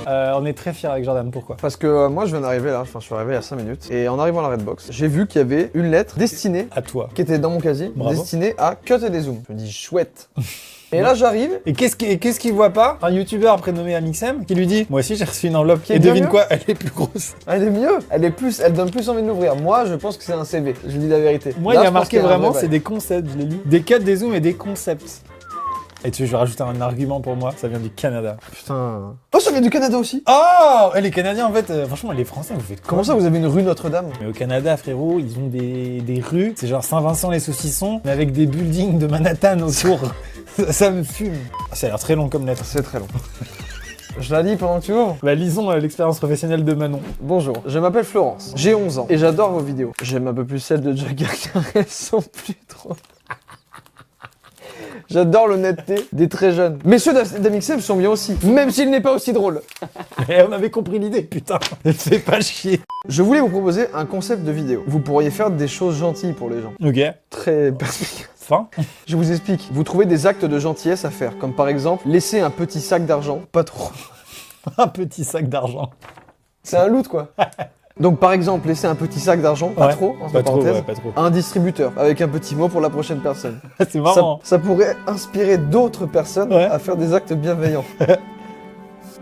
On est très fiers avec Jordan, pourquoi? Parce que moi, je viens d'arriver là, enfin, je suis arrivé il y a 5 minutes. Et en arrivant à la Redbox, j'ai vu qu'il y avait une lettre destinée, À toi. qui était dans mon casier, Bravo. destinée à Cut et des Zooms. Je me dis, chouette. Et là, j'arrive. Et qu'est-ce qu'il voit pas? Un youtubeur prénommé Amixem qui lui dit moi aussi j'ai reçu une enveloppe Qui est et bien devine mieux. quoi, elle est plus grosse. Elle est mieux, elle donne plus envie de l'ouvrir. Moi, je pense que c'est un CV, je dis la vérité. Moi Là, il y je a pense marqué qu'il y a un vraiment vrai c'est bail. des concepts, je l'ai lu. Des cuts, des zooms et des concepts. Et tu veux, je vais rajouter un argument pour moi, ça vient du Canada. Putain. Oh, ça vient du Canada aussi. Oh les Canadiens en fait, franchement les Français vous faites quoi? Comment ça, vous avez une rue Notre-Dame? Mais au Canada frérot, ils ont des rues, c'est genre Saint-Vincent-les-Saucissons, mais avec des buildings de Manhattan autour. ça me fume. Ça a l'air très long comme lettre. C'est très long. Je la lis pendant que tu ouvres. Bah lisons l'expérience professionnelle de Manon. Bonjour, je m'appelle Florence, j'ai 11 ans et j'adore vos vidéos. J'aime un peu plus celles de Jagger car elles sont plus drôles. J'adore l'honnêteté des très jeunes. Mais ceux d'Amixem sont bien aussi, même s'il n'est pas aussi drôle. Et on avait compris l'idée, putain. Fais pas chier. Je voulais vous proposer un concept de vidéo. Vous pourriez faire des choses gentilles pour les gens. Ok. Très perspicace. Fin. Je vous explique. Vous trouvez des actes de gentillesse à faire, comme par exemple laisser un petit sac d'argent, pas trop. Un petit sac d'argent. C'est un loot quoi. Donc par exemple laisser un petit sac d'argent, pas Ouais, trop, entre Pas trop, parenthèses, ouais, pas trop. à un distributeur avec un petit mot pour la prochaine personne. C'est marrant. Ça pourrait inspirer d'autres personnes Ouais. à faire des actes bienveillants.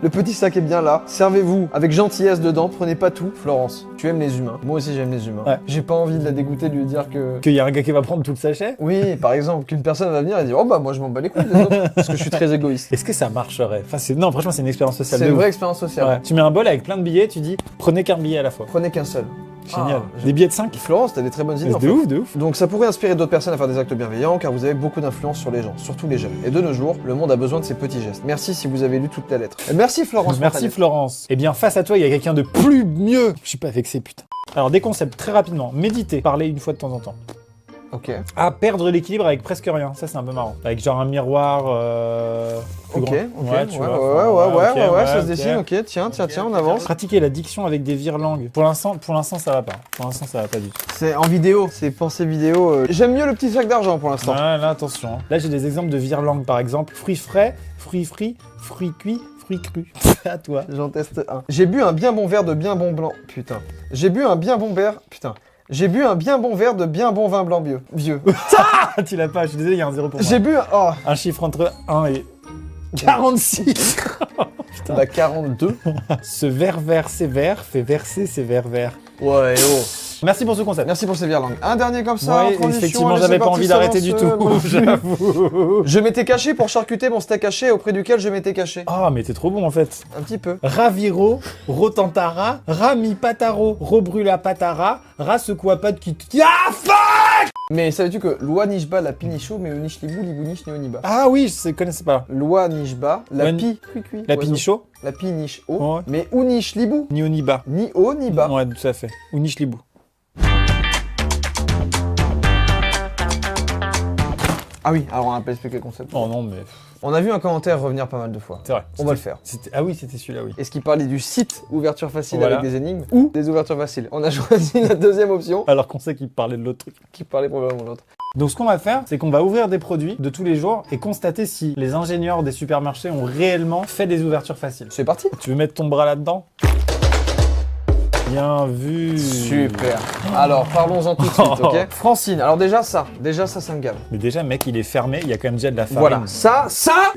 Le petit sac est bien là, servez-vous avec gentillesse dedans, prenez pas tout. Florence, tu aimes les humains, moi aussi j'aime les humains. Ouais. J'ai pas envie de la dégoûter, de lui dire que... Qu'il y a un gars qui va prendre tout le sachet. Oui, par exemple, qu'une personne va venir et dire « Oh bah moi je m'en bats les couilles des autres, parce que je suis très égoïste. Est-ce que ça marcherait? Enfin, non, franchement, c'est une expérience » sociale. C'est de une ouf. vraie expérience sociale. Ouais. Tu mets un bol avec plein de billets, tu dis prenez qu'un billet à la fois. Prenez qu'un seul. Génial. Ah, Des billets de 5? Florence, t'as des très bonnes idées en De fait. ouf, de ouf. Donc ça pourrait inspirer d'autres personnes à faire des actes bienveillants car vous avez beaucoup d'influence sur les gens, surtout les jeunes. Et de nos jours, le monde a besoin de ces petits gestes. Merci si vous avez lu toute la lettre. Et merci Florence. pour ta Merci lettre. Florence. Eh bien, face à toi, il y a quelqu'un de plus mieux. Je suis pas vexé, putain. Alors, des concepts très rapidement. Méditer, parler une fois de temps en temps. Ok. Ah, perdre l'équilibre avec presque rien. Ça, c'est un peu marrant. Avec genre un miroir plus Ok, grand. ok, Ouais, tu vois. ouais, Ok, ça se ok. dessine, ok, tiens, on avance. Pratiquer la diction avec des vire-langues. Pour l'instant, ça va pas. Pour l'instant, ça va pas du tout. C'est en vidéo, c'est pensée vidéo. J'aime mieux le petit sac d'argent pour l'instant. Ah, là, attention. Là, j'ai des exemples de vire-langues, par exemple. Fruits frais, fruits frits, fruits cuits, fruits crus. À toi. J'en teste un. J'ai bu un bien bon verre de bien bon blanc. Putain. J'ai bu un bien bon verre. Putain. J'ai bu un bien bon verre de bien bon vin blanc vieux. Ah, tu l'as pas, je suis désolé, il y a un 0 pour moi. J'ai bu un... Oh, Un chiffre entre 1 et 46. Putain. bah 42. Ce verre vert sévère fait verser ses verres verts. Ouais, oh. Merci pour ce concept. Merci pour ces virlangues. Un dernier comme ça, en Ouais, transition, effectivement, allez, j'avais c'est pas parti, envie ça d'arrêter du lance, tout, moi non plus. j'avoue. Je m'étais caché pour charcuter mon steak haché auprès duquel je m'étais caché. Ah, mais t'es trop bon en fait. Un petit peu. Raviro, Rotantara, Rami Pataro, Robrula Patara, Rasequapat qui... Ah, fuck! Mais savais-tu que loi nishba la pinicho mais unish libou libounish neoniba. Ah oui, je connaissais pas. Loi nishba la Ouais, pi cui La pinicho, la pi niche o Ouais. mais unish libou ni Oniba. ni o ni bas. Ouais, tout à fait. Ou Nishlibou. Ah oui, alors on a pas expliqué le concept. Oh non, mais... On a vu un commentaire revenir pas mal de fois. C'est vrai. On va le faire. Ah oui, c'était celui-là, oui. Est-ce qu'il parlait du site ouverture facile Voilà. avec des énigmes ou des ouvertures faciles? On a choisi la deuxième option Alors qu'on sait qu'il parlait de l'autre truc. qui parlait probablement de l'autre. Donc ce qu'on va faire, c'est qu'on va ouvrir des produits de tous les jours et constater si les ingénieurs des supermarchés ont réellement fait des ouvertures faciles. C'est parti. Tu veux mettre ton bras là-dedans? Bien vu. Super. Alors parlons-en tout de suite, ok? Francine, alors déjà ça me gave. Mais déjà, mec, il est fermé, il y a quand même déjà de la farine. Voilà, ça,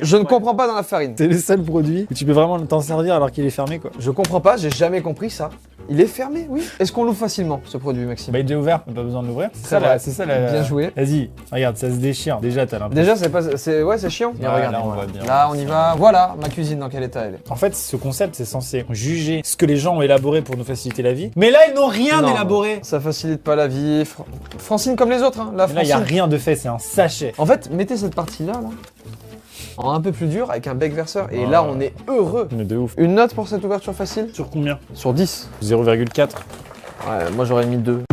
je ne comprends pas dans la farine. C'est le seul produit où tu peux vraiment t'en servir alors qu'il est fermé, quoi. Je comprends pas, j'ai jamais compris ça. Il est fermé, oui. Est-ce qu'on l'ouvre facilement, ce produit, Maxime? Bah, il est déjà ouvert, pas besoin de l'ouvrir. C'est Très ça, vrai. c'est ça la... Bien joué. Vas-y, regarde, ça se déchire. Déjà, t'as l'impression. Déjà, c'est pas, ouais, c'est chiant. Mais Ah, regarde, là, on voilà. voit bien. Là, on y va. Voilà, ma cuisine dans quel état elle est. En fait, ce concept, c'est censé juger ce que les gens ont élaboré pour nous faciliter la vie. Mais là, ils n'ont rien Non, élaboré. Ça facilite pas la vie. Francine comme les autres, hein. La Mais là, il n'y a Francine. rien de fait, c'est un sachet. En fait, mettez cette partie-là, là, en un peu plus dur, avec un bec verseur. Et Ah. là, on est heureux. Mais de ouf. Une note pour cette ouverture facile? Sur combien? Sur 10. 0,4. Ouais, moi j'aurais mis 2.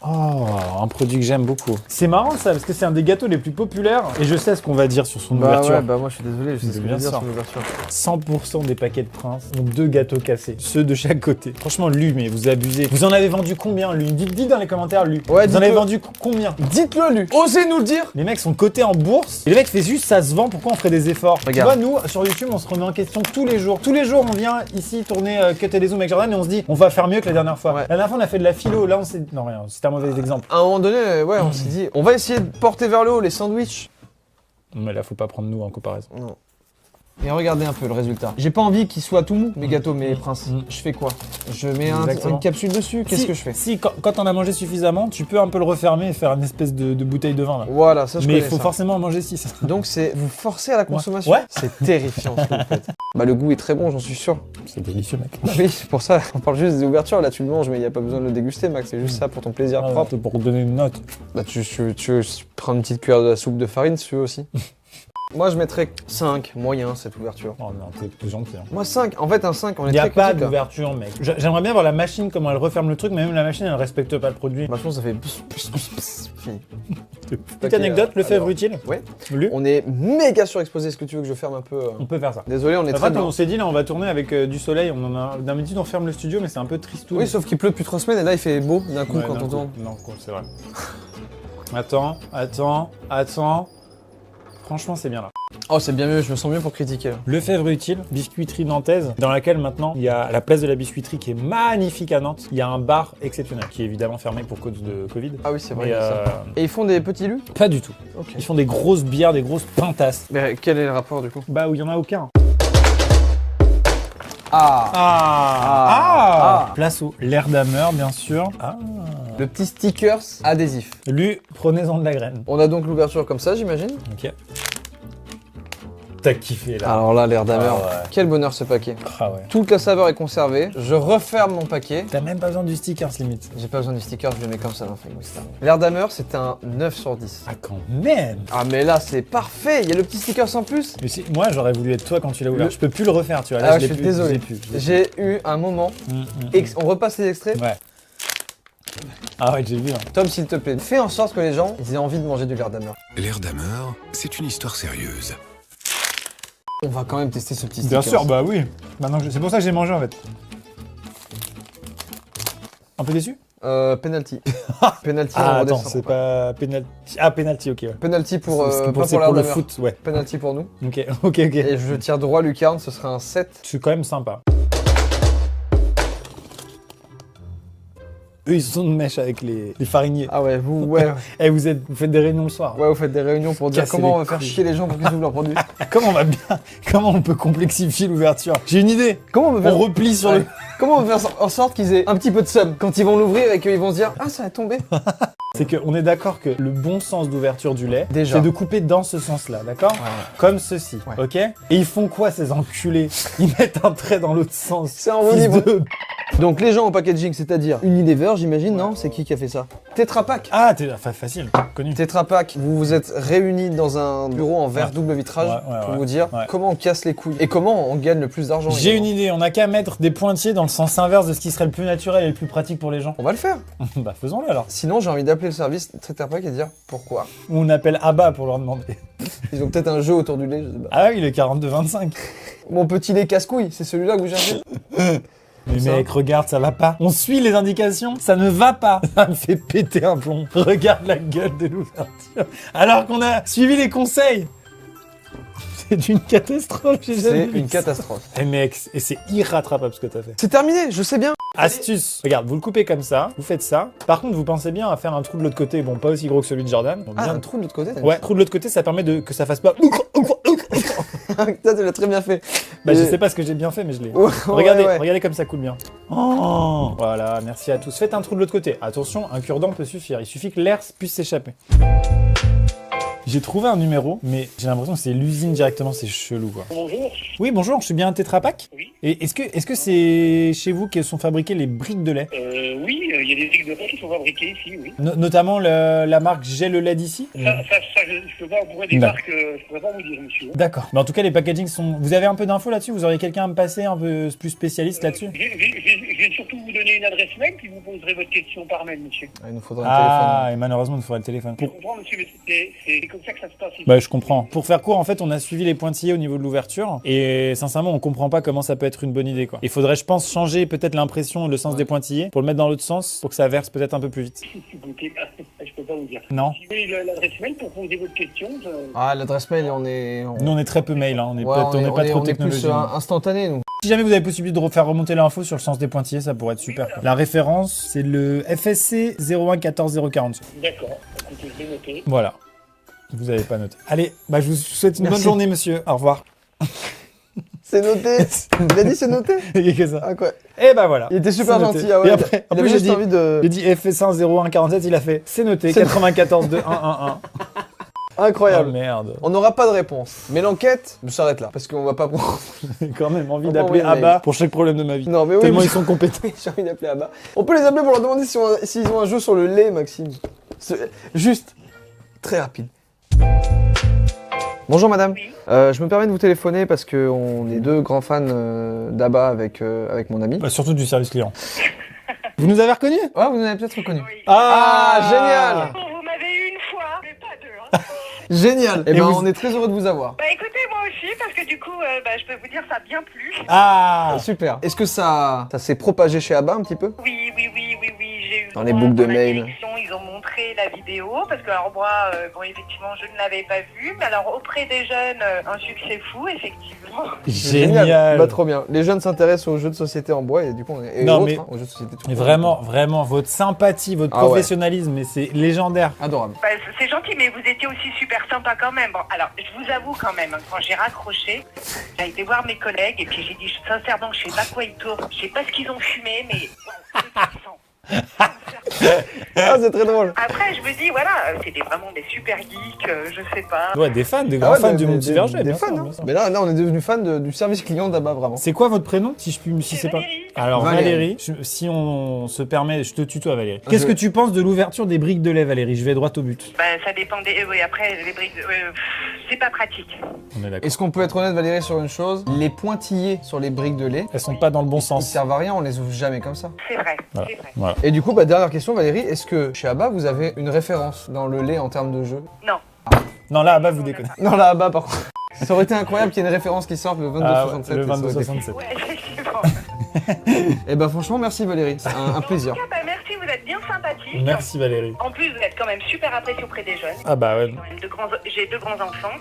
Oh, Alors, un produit que j'aime beaucoup. C'est marrant ça, parce que c'est un des gâteaux les plus populaires. Et je sais ce qu'on va dire sur son ouverture. Ouais, bah moi je suis désolé, je sais ce que je Bien veux dire sûr. sur l'ouverture. 100% des paquets de Prince ont 2 gâteaux cassés. Ceux de chaque côté. Franchement, Lu, mais vous abusez. Vous en avez vendu combien, Lu? Dites dans les commentaires, Lu. Ouais, vous en avez dites-le. vendu combien? Dites-le, lui. Osez nous le dire. Les mecs sont cotés en bourse. Et les mecs fait juste ça se vend, pourquoi on ferait des efforts? Regarde. Tu vois, nous, sur YouTube, on se remet en question tous les jours. Tous les jours, on vient ici tourner Cut et des Zooms avec Jordan et on se dit, on va faire mieux que la dernière fois. Ouais. La dernière fois, on a fait de la philo. Là, on s'est. Non, rien, c'était un mauvais exemple. À un moment donné, ouais, on s'est dit, on va essayer de porter vers le haut les sandwichs. Mais là, faut pas prendre nous en comparaison. Non. Et regardez un peu le résultat. J'ai pas envie qu'ils soient tout mous, mes gâteaux, mes princes. Je fais quoi? Je mets Exactement. une capsule dessus, qu'est-ce que je fais? Si, quand on a mangé suffisamment, tu peux un peu le refermer et faire une espèce de bouteille de vin là. Voilà, ça je Mais il connais faut ça. forcément en manger 6. Donc c'est vous forcez à la consommation. Ouais. C'est terrifiant ce que vous faites. Bah le goût est très bon, j'en suis sûr. C'est délicieux, mec. Oui, c'est pour ça, on parle juste des ouvertures, là tu le manges, mais il n'y a pas besoin de le déguster, Max, c'est juste ça pour ton plaisir propre. Pour donner une note. Bah tu prends une petite cuillère de soupe de farine si tu veux aussi. Moi je mettrais 5, moyen cette ouverture. Oh non, t'es gentil. Hein. Moi 5, en fait un 5, on est Il n'y a très pas critique, là. d'ouverture, mec. J'aimerais bien voir la machine, comment elle referme le truc, mais même la machine, elle respecte pas le produit. Bah je pense que ça fait fini. Petite anecdote, le fèvre alors. utile. Ouais. Lu. On est méga surexposé, est-ce que tu veux que je ferme un peu On peut faire ça. Désolé, on est En très fait, bien. on s'est dit, là, on va tourner avec du soleil. On en a. D'habitude, on ferme le studio, mais c'est un peu tristou. Oui, sauf qu'il pleut depuis 3 semaines et là il fait beau d'un coup Ouais, quand d'un on coup. tourne. Non, c'est vrai. Attends. Franchement, c'est bien là. Oh c'est bien mieux, je me sens mieux pour critiquer. Là. Le Fèvre utile, biscuiterie nantaise, dans laquelle maintenant il y a la place de la biscuiterie qui est magnifique à Nantes. Il y a un bar exceptionnel qui est évidemment fermé pour cause de Covid. Ah oui c'est vrai, Mais il y a ça. Et ils font des petits lus? pas du tout. Ok. Ils font des grosses bières, des grosses pintasses. Mais quel est le rapport du coup? Bah où il y en a aucun. Ah. Place au l'air d'ameur, bien sûr. Ah. Le petit stickers adhésif. Lui, prenez-en de la graine. On a donc l'ouverture comme ça j'imagine. Ok. T'as kiffé là. Alors là l'air d'ameur. Ah ouais. Quel bonheur ce paquet. Ah ouais. Toute la saveur est conservée. Je referme mon paquet. T'as même pas besoin du sticker limite. J'ai pas besoin du sticker, je le mets comme ça dans le frigo. c'est terminé. L'air d'ameur c'est un 9 sur 10. Ah quand même. Ah mais là c'est parfait, il y a le petit sticker en plus. Mais si, moi j'aurais voulu être toi quand tu l'as ouvert. Le- Je peux plus le refaire, tu vois. Là, Ah, je je l'ai suis plus, désolé. je l'ai plus. J'ai eu un moment, on repasse les extraits. Ouais. Ah ouais, j'ai vu. Hein. Tom s'il te plaît, fais en sorte que les gens ils aient envie de manger du l'air d'ameur. L'air d'ameur, c'est une histoire sérieuse. On va quand même tester ce petit sticker. Bien sûr, bah oui. Maintenant, c'est pour ça que j'ai mangé en fait. Un peu déçu? Penalty. Penalty Ah on attends, redescend. c'est pas penalty. Ah penalty, ok. Ouais. Penalty pour, C'est pas c'est pour l'air pour le d'ameur. foot, ouais. Penalty pour nous. Ok. Et je tire droit lucarne, ce sera un 7. C'est quand même sympa. Eux, ils sont de mèche avec les fariniers. Ah ouais, ouais. Eh, vous faites des réunions le soir. Ouais, vous faites des réunions pour dire Casser comment les on va faire couilles. chier les gens pour qu'ils ouvrent leurs produits. Comment on peut complexifier l'ouverture? J'ai une idée. Comment on va On faire replie sur Ouais. le. Comment on va faire en sorte qu'ils aient un petit peu de somme quand ils vont l'ouvrir et qu'ils vont se dire ah ça va tomber. C'est qu'on est d'accord que le bon sens d'ouverture du lait, Déjà. c'est de couper dans ce sens-là, d'accord? Comme ceci, Ouais. ok? Et ils font quoi ces enculés? Ils mettent un trait dans l'autre sens. C'est un bon Fils niveau. de- Donc les gens au packaging, c'est-à-dire Unilever, j'imagine, non? C'est qui a fait ça? Tetra Pak. Ah, facile, connu. Tetra Pak, vous vous êtes réunis dans un bureau en verre Ouais. double vitrage Ouais, pour ouais. vous dire Ouais. comment on casse les couilles et comment on gagne le plus d'argent. J'ai une également. idée, on n'a qu'à mettre des pointillés dans le sens inverse de ce qui serait le plus naturel et le plus pratique pour les gens. On va le faire. Bah faisons-le alors. Sinon, j'ai envie d'appeler le service Tetra Pak et dire pourquoi. Ou on appelle Abba pour leur demander. Ils ont peut-être un jeu autour du lait, je sais pas. Ah oui, le 42-25. Mon petit lait casse-couille, c'est celui-là que vous cherchez? Mais Ça. mec, regarde, ça va pas. On suit les indications, ça ne va pas. Ça me fait péter un plomb. Regarde la gueule de l'ouverture. Alors qu'on a suivi les conseils. C'est une catastrophe, j'ai jamais C'est vu une ça. catastrophe. Eh mec, et c'est irrattrapable ce que t'as fait. C'est terminé, je sais bien. Astuce. Regarde, vous le coupez comme ça, vous faites ça. Par contre, vous pensez bien à faire un trou de l'autre côté. Bon, pas aussi gros que celui de Jordan. Bon, Ah, bien- un trou de l'autre côté. t'as Ouais, trou de l'autre côté, ça permet que ça fasse pas. dit ça, tu l'as très bien fait. Bah, je Et- sais pas ce que j'ai bien fait, mais je l'ai. Ouais, Regardez, ouais. regardez comme ça coule bien. Oh, voilà, merci à tous. Faites un trou de l'autre côté. Attention, un cure-dent peut suffire. Il suffit que l'air puisse s'échapper. J'ai trouvé un numéro, mais j'ai l'impression que c'est l'usine directement, c'est chelou quoi. Bonjour. Oui, bonjour, je suis bien un Tetra Pak. Oui. Et est-ce que c'est chez vous que sont fabriquées les briques de lait? Oui, il y a des briques de lait qui sont fabriquées ici, oui. Notamment la marque J'ai le lait d'ici. Ça, je peux pas, pour des marques, je pourrais pas vous dire, monsieur. D'accord. Mais en tout cas, les packagings sont... Vous avez un peu d'infos là-dessus? Vous auriez quelqu'un à me passer un peu plus spécialiste là-dessus? Je vais surtout vous donner une adresse mail, puis vous poserez votre question par mail, monsieur. Il nous faudra un téléphone. Ah, et malheureusement, il nous faudrait le téléphone. Je comprends, monsieur, mais c'est comme ça que ça se passe. Bah, je comprends. Pour faire court, en fait, on a suivi les pointillés au niveau de l'ouverture et sincèrement, on comprend pas comment ça peut être une bonne idée, quoi. Il faudrait, je pense, changer peut-être l'impression, le sens des pointillés pour le mettre dans l'autre sens pour que ça verse peut-être un peu plus vite. Écoutez, je peux pas vous dire. Non. Si vous voulez l'adresse mail pour poser votre question, Ah, l'adresse mail, on est... Nous, on est très peu mail, hein. On est Ouais, pas trop on est technologique. plus instantané, nous. Si jamais vous avez possibilité de faire remonter l'info sur le sens des pointillés, ça pourrait être super. La référence, c'est le FSC 01140. d'accord. Écoutez, je vais noter. Voilà. Vous avez pas noté. Allez, bah, je vous souhaite une Merci. bonne journée, monsieur. Au revoir. C'est noté. Il a dit c'est noté. Il y a que ça. Ah, quoi. Et bah voilà. Il était super C'est noté. gentil. Ah ouais, Et après, en il plus, avait juste envie de... j'ai dit FS1 0147, il a fait c'est noté, 94 2 1 1 1. Incroyable. Oh merde. On n'aura pas de réponse. Mais l'enquête s'arrête là. Parce qu'on va pas prendre... J'ai quand même envie On d'appeler va envoyer un Abba mail. pour chaque problème de ma vie. Non, mais oui, Tellement mais ils sont compétents. j'ai envie d'appeler Abba. On peut les appeler pour leur demander s'ils ont un jeu sur le lait, Maxime. Juste. Très rapide. Bonjour madame. Oui. Je me permets de vous téléphoner parce qu'on est deux grands fans d'Abba avec mon ami. Bah, surtout du service client. Vous nous avez reconnus? Ah, vous nous avez peut-être reconnu. Oui. Ah, génial. Bon, vous m'avez eu une fois, mais pas deux. Hein. Génial. Et Et ben, vous- on est très heureux de vous avoir. Bah écoutez, moi aussi, parce que du coup, je peux vous dire, ça a bien plu. Ah. Super. Est-ce que ça s'est propagé chez Abba un petit peu? Oui, j'ai eu Dans les boucles de la mail. direction, ils ont montré la vidéo, parce que alors moi, bon effectivement, je ne l'avais pas vue, mais alors auprès des jeunes, un succès fou, effectivement. Génial. Bah, trop bien. Les jeunes s'intéressent aux jeux de société en bois et du coup, et Non, autres, mais- hein, aux jeux de société tout Mais court. vraiment, vraiment, votre sympathie, votre Ah ouais. professionnalisme, mais c'est légendaire. Adorable. Bah, c'est gentil, mais vous étiez aussi super sympa quand même. Bon, alors, je vous avoue quand même, hein, quand j'ai raccroché, j'ai été voir mes collègues et puis j'ai dit sincèrement, je sais pas quoi ils tournent, je sais pas ce qu'ils ont fumé, mais bon, c'est intéressant. Ah, c'est très drôle. Après, je me dis, voilà, c'était vraiment des super geeks, je sais pas. Ouais, des fans, des Ah grands ouais, fans bah, du Multiverget. Des bien fans, sûr, hein. bien sûr. Mais là, on est devenu fan du service client d'Abba, vraiment. C'est quoi votre prénom, si je puis, si c'est pas. Valérie. Alors Valérie. Valérie, si on se permet, je te tutoie Valérie. Qu'est-ce Je- que tu penses de l'ouverture des briques de lait, Valérie? Je vais droit au but. Bah, ça dépend des. Oui, après, les briques, c'est pas pratique. On est d'accord. Est-ce qu'on peut être honnête, Valérie, sur une chose? Les pointillés sur les briques de lait, Elles sont pas dans le bon ils sens. servent à rien, on les ouvre jamais comme ça. C'est vrai, Voilà. c'est vrai. Voilà. Et du coup, bah, dernière question, Valérie, est-ce que chez Abba, vous avez une référence dans le lait en termes de jeu? Non. Non, là, bah vous déconnez. Non, là, Abba, par contre. Ça aurait été incroyable qu'il y ait une référence qui sorte le 2267. Ah, le et ça aurait été 2267. Ouais, effectivement. Eh ben franchement, merci Valérie, c'est un plaisir. En tout cas, bah, merci, vous êtes bien sympathique. Merci Valérie. En plus, vous êtes quand même super apprécié auprès des jeunes. Ah bah ouais. J'ai deux grands enfants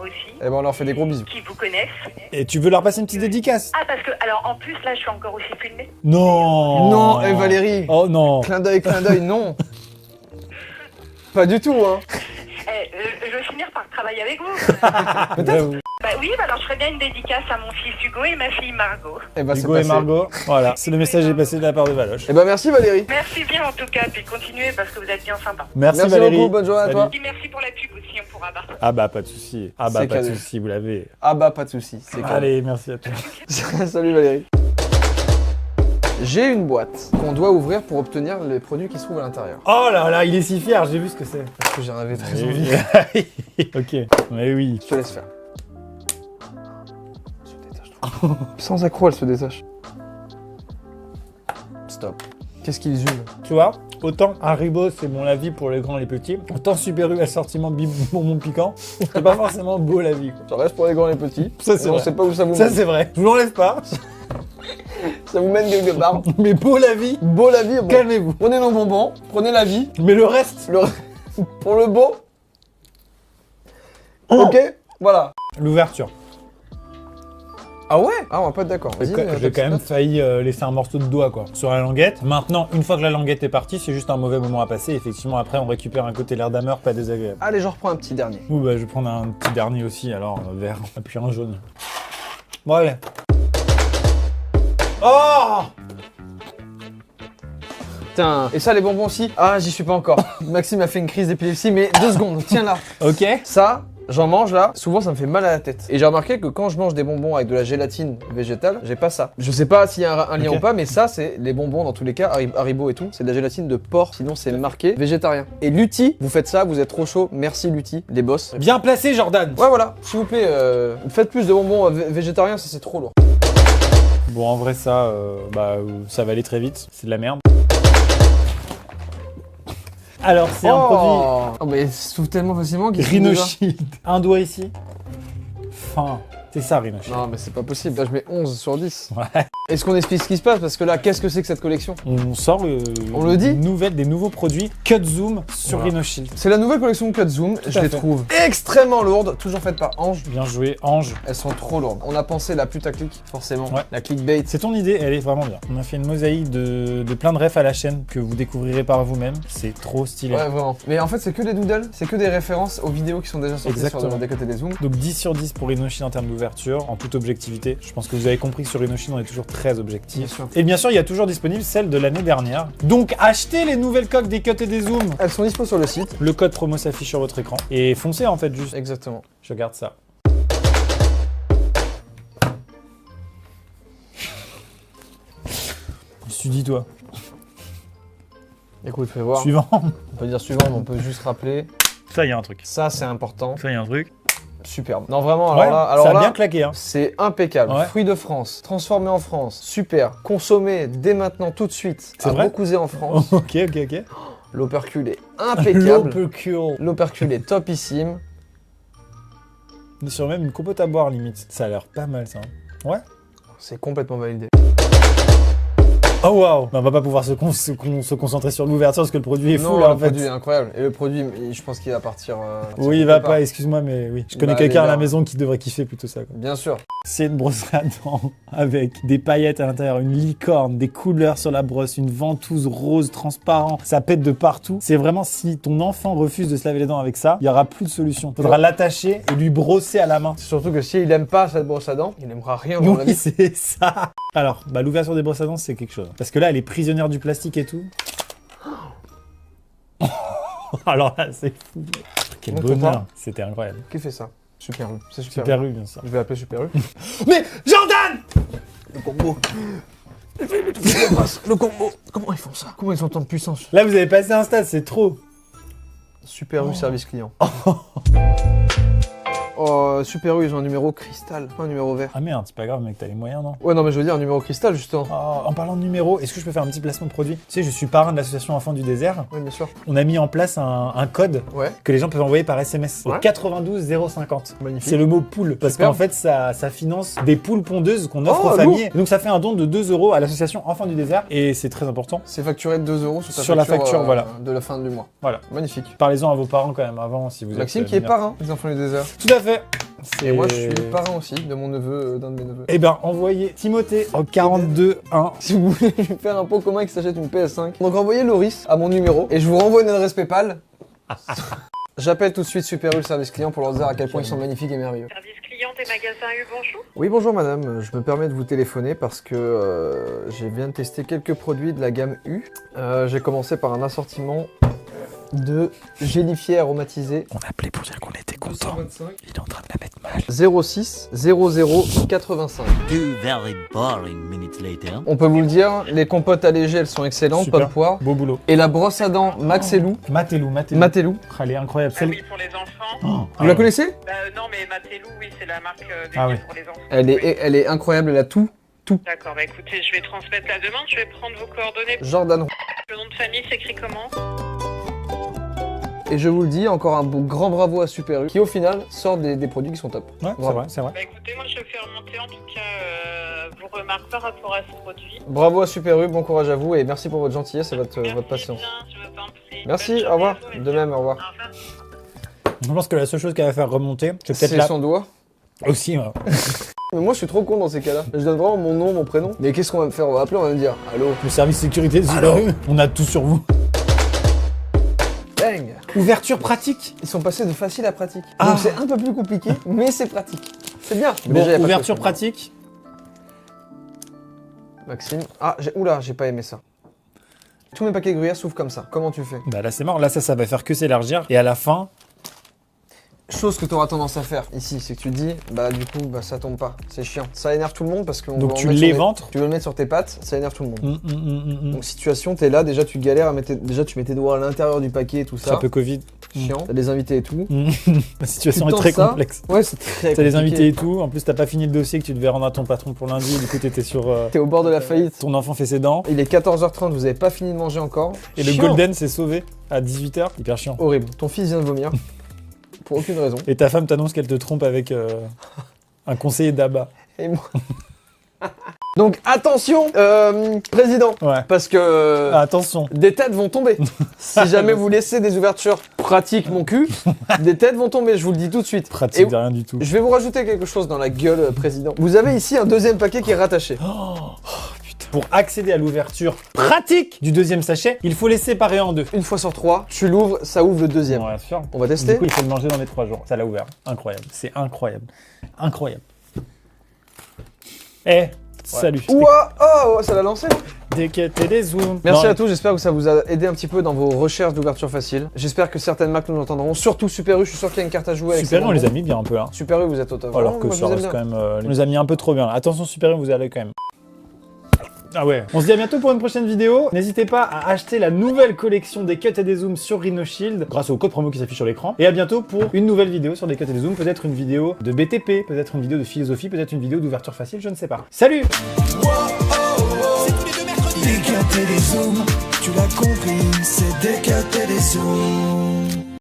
aussi Eh ben on leur fait des gros bisous. qui vous connaissent. Et tu veux leur passer une petite dédicace? Ah, parce que, alors en plus, là, je suis encore aussi filmée. Non. Non, eh Valérie, Oh non. clin d'œil, non. Pas du tout, hein. Je vais finir par travailler avec vous. Peut-être. Bah oui, bah alors je ferais bien une dédicace à mon fils Hugo et ma fille Margot. Eh ben c'est Hugo et passé. Margot. Voilà, c'est le message est passé de la part de Valoche. Eh ben merci Valérie. Merci bien en tout cas, puis continuez parce que vous êtes bien sympa. Merci, Merci Valérie. beaucoup, bonne journée à Salut. toi. Et merci pour la pub aussi, on pourra battre. Ah bah pas de souci. Ah bah C'est pas de cadeau. souci, vous l'avez. Ah bah pas de soucis, c'est clair. Allez, merci à toi. Salut Valérie. J'ai une boîte qu'on doit ouvrir pour obtenir les produits qui se trouvent à l'intérieur. Oh là là, il est si fier, j'ai vu ce que c'est. Parce que j'en avais très Eh envie. oui. Ok, mais oui. Je te laisse faire. Elle se détache trop. Sans accroc, elle se détache. Stop. Qu'est-ce qu'ils hument? Tu vois, autant Haribo c'est bon la vie pour les grands et les petits, autant Super U assortiment bonbon piquant, c'est pas forcément beau la vie. Quoi. Ça reste pour les grands et les petits. Ça, c'est Et on vrai. sait pas où ça vous Ça mène. c'est vrai, je vous l'enlève pas, Ça vous mène quelque part. mais beau la vie, Beau la vie, bon. calmez-vous. Prenez nos bonbons, prenez la vie. Mais le reste, Pour le beau. Ok, voilà. l'ouverture. Ah ouais? Ah, on va pas être d'accord. Vas-y, J'ai quand même failli laisser un morceau de doigt quoi sur la languette. Maintenant, une fois que la languette est partie, c'est juste un mauvais moment à passer. Effectivement, après on récupère un côté l'air d'ameur pas désagréable. Allez, j'en reprends un petit dernier. Ouh bah je vais prendre un petit dernier aussi, alors vert, et puis un jaune. Bon allez. Oh! Putain. Et ça, les bonbons aussi? Ah, j'y suis pas encore. Maxime a fait une crise d'épilepsie, mais 2 secondes, tiens là. Ok. Ça, J'en mange là, souvent ça me fait mal à la tête. Et j'ai remarqué que quand je mange des bonbons avec de la gélatine végétale, j'ai pas ça. Je sais pas s'il y a un lien Ok. ou pas, mais ça c'est les bonbons dans tous les cas, Haribo et tout, c'est de la gélatine de porc, sinon c'est marqué végétarien. Et Lutti, vous faites ça, vous êtes trop chaud, merci Lutti, les boss. Bien placé, Jordan. Ouais voilà, s'il vous plaît, faites plus de bonbons végétariens, ça c'est trop lourd. Bon, en vrai, ça va aller très vite. C'est de la merde. Alors, c'est un produit Oh mais il se trouve tellement facilement qu'il Rhino Shield. Un doigt ici. Fin. C'est ça, Rhino Shield. Non mais c'est pas possible, là je mets 11 sur 10. Ouais. Est-ce qu'on explique ce qui se passe? Parce que là, qu'est-ce que c'est que cette collection? On sort On le dit des nouveaux produits Cut Zoom sur Voilà. Rhino Shield. C'est la nouvelle collection Cut Zoom, je les fait. trouve extrêmement lourdes, toujours faites par Ange. Bien joué, Ange. Elles sont trop lourdes. On a pensé la putaclic, forcément. Ouais. La clickbait. C'est ton idée, elle est vraiment bien. On a fait une mosaïque de plein de refs à la chaîne que vous découvrirez par vous-même. C'est trop stylé. Ouais, vraiment. Mais en fait, c'est que des doodles, c'est que des références aux vidéos qui sont déjà sorties Exactement. sur des côtés des zooms. Donc 10 sur 10 pour Rhino Shield en termes d'ouverture, en toute objectivité. Je pense que vous avez compris que sur Rhino Shield, on est toujours très objectif. Bien sûr. Et bien sûr, il y a toujours disponible celle de l'année dernière. Donc achetez les nouvelles coques des Cut et des Zooms. Elles sont dispo sur le site. Le code promo s'affiche sur votre écran. Et foncez en fait juste. Exactement. Je garde ça. Je me suis dit toi. Écoute, fais voir. Suivant. On peut dire suivant, mais on peut juste rappeler. Ça, il y a un truc. Ça, c'est important. Ça, il y a un truc. Superbe. Non, vraiment, Ouais, alors ça a là, bien claqué. Hein. c'est impeccable. Ouais. Fruits de France, transformés en France. Super. Consommé dès maintenant, tout de suite. C'est à vrai Beaucouzé en France. Ok, ok, ok. L'opercule est impeccable. L'Opercule. L'opercule est topissime. On est sur même une compote à boire limite. Ça a l'air pas mal ça. hein. Ouais. C'est complètement validé. Oh waouh. On va pas pouvoir se concentrer sur l'ouverture parce que le produit est fou Non, là le en fait. produit est incroyable. Et le produit, je pense qu'il va partir. Oui, il va pas, excuse-moi, mais oui. Je connais Bah, quelqu'un à les la gars. maison qui devrait kiffer plutôt ça. Quoi. Bien sûr. C'est une brosse à dents avec des paillettes à l'intérieur, une licorne, des couleurs sur la brosse, une ventouse rose transparent. Ça pète de partout. C'est vraiment si ton enfant refuse de se laver les dents avec ça, il y aura plus de solution. Faudra l'attacher et lui brosser à la main. C'est surtout que s'il aime pas cette brosse à dents, il n'aimera rien dans la Oui, vie. c'est ça. Alors, l'ouverture des brosses à dents, c'est quelque chose. Parce que là, elle est prisonnière du plastique et tout. Alors là, c'est fou. Quel Non, bonheur. pas. C'était incroyable. Qui fait ça? Super U. C'est Super, Super U, bien sûr. U. Je vais appeler Super U. Mais Jordan! Le combo. Le combo. Comment ils font ça? Comment ils sont tant de puissance? Là, vous avez passé un stade, c'est trop. Super U service client. Oh, Super U, ils ont un numéro cristal, pas un numéro vert. Ah merde, c'est pas grave, mec, t'as les moyens, non? Ouais, non, mais je veux dire un numéro cristal, justement. En parlant de numéro, est-ce que je peux faire un petit placement de produit? Tu sais, je suis parrain de l'association Enfants du désert. Oui, bien sûr. On a mis en place un code Ouais, que les gens peuvent envoyer par SMS. Ouais. Au 92 050. magnifique. C'est le mot poule. Parce Superbe. qu'en fait, ça finance des poules pondeuses qu'on offre Oh, aux lourd. familles. Donc ça fait un don de 2 € à l'association Enfants du désert. Et c'est très important. C'est facturé de 2 € Sur la facture, voilà. De la fin du mois. Voilà. Magnifique. Parlez-en à vos parents quand même avant si vous Maxime êtes, qui est mineur. parrain des enfants du désert. Tout à fait. Et moi, je suis parrain aussi de mon neveu, d'un de mes neveux. Eh ben, envoyez Timothée au 42 1. Si vous voulez lui faire un pot commun qui s'achète une PS5, donc envoyez Loris à mon numéro et je vous renvoie une adresse PayPal. J'appelle tout de suite Super U, le service client, pour leur dire à quel point ils sont magnifiques et merveilleux. Service client des magasins U, bonjour. Oui, bonjour madame, je me permets de vous téléphoner parce que je viens de tester quelques produits de la gamme U. J'ai commencé par un assortiment de gélifiés aromatisés. On a appelé pour dire qu'on était content. 225. Il est en train de la mettre mal. 06 00 85. 2 very boring minutes later. On peut vous le dire, les compotes allégées, elles sont excellentes, Super. pas de poire. Beau boulot. Et la brosse à dents Maxelou, Matelou. Matelou, Elle est incroyable. Ah oui, pour les enfants. Oh, vous la connaissez? Non, mais Matelou, oui, c'est la marque dédiée Ah oui. pour les enfants. Elle Oui. est incroyable, elle a tout. D'accord, bah écoutez, je vais transmettre la demande, je vais prendre vos coordonnées. Jordan. Le nom de famille s'écrit comment? Et je vous le dis, encore un grand bravo à Super U, qui au final sort des produits qui sont top. Ouais, c'est Bravo. vrai, c'est vrai. Bah écoutez, moi je fais remonter en tout cas vos remarques par rapport à ce produit. Bravo à Super U, bon courage à vous et merci pour votre gentillesse et Merci votre patience. bien, je vous en prie. Merci, Bonne au journée revoir. à vous, De même, au revoir. Au revoir. Je pense que la seule chose qu'elle va faire remonter, c'est C'est peut-être là son doigt. aussi. Mais moi je suis trop con dans ces cas-là. Je donne vraiment mon nom, mon prénom. Mais qu'est-ce qu'on va me faire? On va appeler, on va me dire allô. Le service sécurité de Super U, on a tout sur vous. Bang. Ouverture pratique. Ils sont passés de facile à pratique. Ah. Donc c'est un peu plus compliqué, mais c'est pratique. C'est bien. Mais Bon, déjà, y a pas de ouverture question. pratique. Maxime. Ah, oula, j'ai pas aimé ça. Tous mes paquets gruyère s'ouvrent comme ça. Comment tu fais? Bah là c'est mort, là ça va faire que s'élargir et à la fin, chose que tu auras tendance à faire ici, c'est que tu te dis, bah du coup, bah ça tombe pas, c'est chiant. Ça énerve tout le monde parce que Donc tu l'éventres. Tu veux le mettre sur tes pattes, ça énerve tout le monde. Donc situation, t'es là, déjà tu galères à mettre, déjà tu mets tes doigts à l'intérieur du paquet et tout ça. C'est un peu Covid. Chiant. T'as des invités et tout. La situation est Tu très tentes ça. complexe. Ouais, c'est très T'as des compliqué. invités et tout. En plus, t'as pas fini le dossier que tu devais rendre à ton patron pour lundi. Du coup, t'étais sur. T'es au bord de la faillite. Ton enfant fait ses dents. Il est 14h30, vous avez pas fini de manger encore. Et le Chiant. Golden s'est sauvé à 18h. Hyper chiant. Horrible. Ton fils vient de vomir. Pour aucune raison. Et ta femme t'annonce qu'elle te trompe avec un conseiller d'abat. Et moi. Donc attention, président. Ouais. Parce que Ah, attention. des têtes vont tomber. Si jamais vous laissez des ouvertures pratiques mon cul, des têtes vont tomber, je vous le dis tout de suite. Pratique Et de rien du tout. je vais vous rajouter quelque chose dans la gueule, président. Vous avez ici un deuxième paquet qui est rattaché. Pour accéder à l'ouverture pratique du deuxième sachet, il faut les séparer en deux. Une fois sur trois, tu l'ouvres, ça ouvre le deuxième. Ouais, sûr. On va Du tester. coup, il faut le manger dans les 3 jours. Ça l'a ouvert. Incroyable. C'est incroyable. Incroyable. Eh, salut. Ouah, oh, ça l'a lancé. Dès que t'es des zooms. Merci Non, à tous, j'espère que ça vous a aidé un petit peu dans vos recherches d'ouverture facile. J'espère que certaines marques nous entendront, surtout Super U, je suis sûr qu'il y a une carte à jouer avec Super U, ces on les a bonbons. mis bien un peu là. Super U, vous êtes au top. Alors que Moi, je ça vous aime reste bien. quand même. On les a mis un peu trop bien. Attention, Super U, vous allez quand même. Ah ouais. On se dit à bientôt pour une prochaine vidéo. N'hésitez pas à acheter la nouvelle collection des cuts et des zooms sur Rhino Shield grâce au code promo qui s'affiche sur l'écran. Et à bientôt pour une nouvelle vidéo sur des cuts et des zooms. Peut-être une vidéo de BTP, peut-être une vidéo de philosophie, peut-être une vidéo d'ouverture facile, je ne sais pas. Salut! Des cuts et des zooms, tu l'as compris, c'est des cuts et des zooms.